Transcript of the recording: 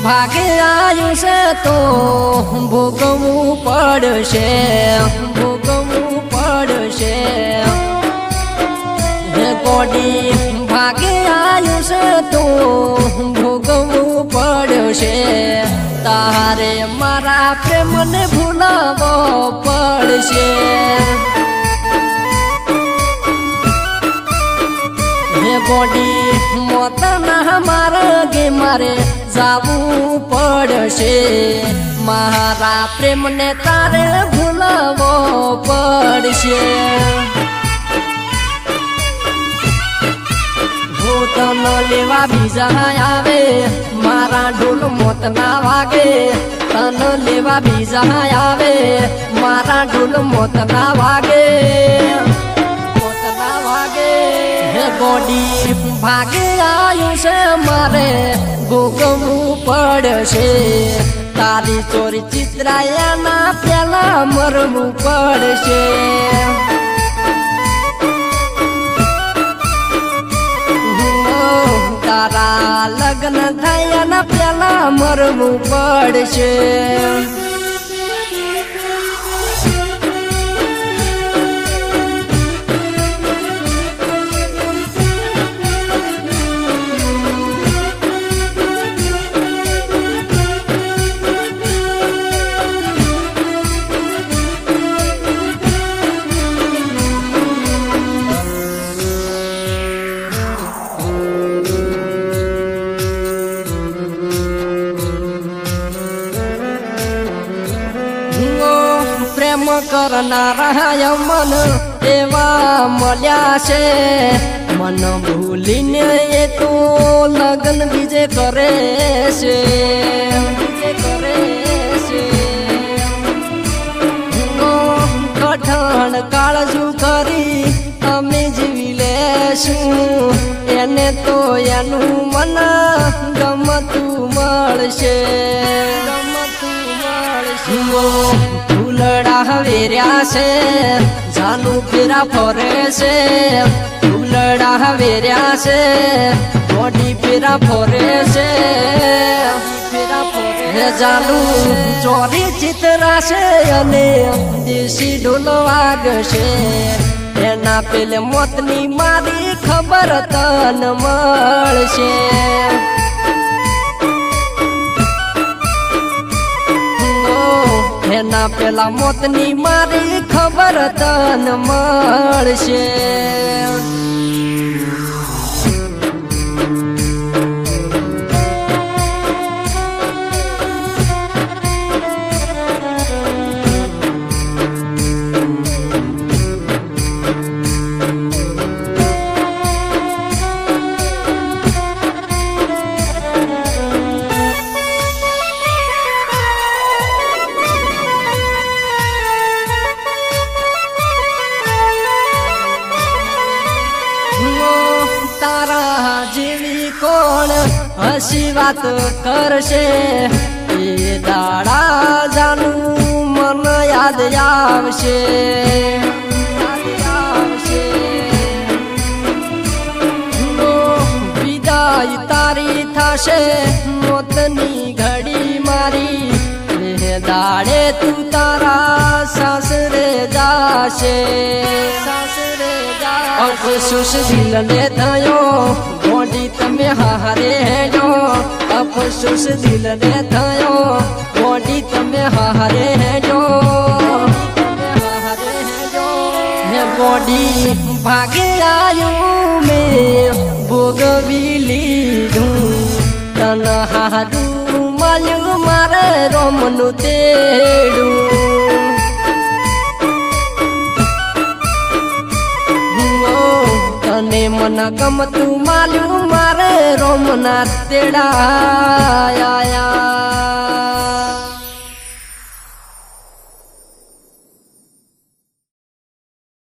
ભાગે આવ્યું છે તો ભોગવવું પડશે, ભોગવવું પડશે. ગોડી ભાગે આવ્યું છે તો ભોગવવું પડશે. તારે મારા પ્રેમને ભૂલાવો પડશે. ગોડી મોતના માર્ગે મારે જાવું પડશે. મારા પ્રેમને તારે ભૂલાવો પડશે. હું તને લેવા બીજા આવે મારા ઢોલ મોત ના વાગે. તને લેવા બીજા આવે મારા ઢોલ મોત ના વાગે, મોત ના વાગે. ગોડી ભાગે આવ્યું છે મારે ભોગવવું પડશે. તારી ચોરી ચિત્રાયાના પેલા મરવું પડશે. તારા લગ્ન થયાના પેલા મરવું પડશે. પ્રેમ કરનારા મન એવા મળ્યા છે. મન ભૂલીને એ તો લગ્ન બીજે કરે છે, બીજે કરે છે. કઠણ કાળજું કરી અમે જીવી લેશું. એને તો એનું મન ગમતું મળશે, ગમતું મળશે. ફૂલડા વેર્યા છે જાનું ફેરા ફરે છે. ફૂલડા વેર્યા છે ગોડી ફેરા ફરે છે, ફેરા ફરે. જાનું ચોરી ચિત્રા છે અને દેશી ઢોલ વાગશે. એના પેલે મોતની મારી ખબર તન મળશે. એના પેલા મોતની મારી ખબર તન મળશે. તારા જેવી કોણ હસી વાત કરશે. એ દાડા જાનું મન યાદ આવશે, યાદ આવશે. વિદાય તારી થશે મોતની ઘડી મારી. એ દાડે તું તારા સાસરે જાશે, સાસરે. અફસોસ દિલને થયો ગોડી તમે હારે હેજો. અફસોસ દિલને થયો ગોડી તમે હારે હેજો, હારે હેજો. ગોડી ભાગે આવ્યું મેં ભોગવી લીધું. તન હારું મળ્યું મારે રોમનું તેડું. અને મન ગમતું માલ્યું મારે રોમ ના તેડા આયા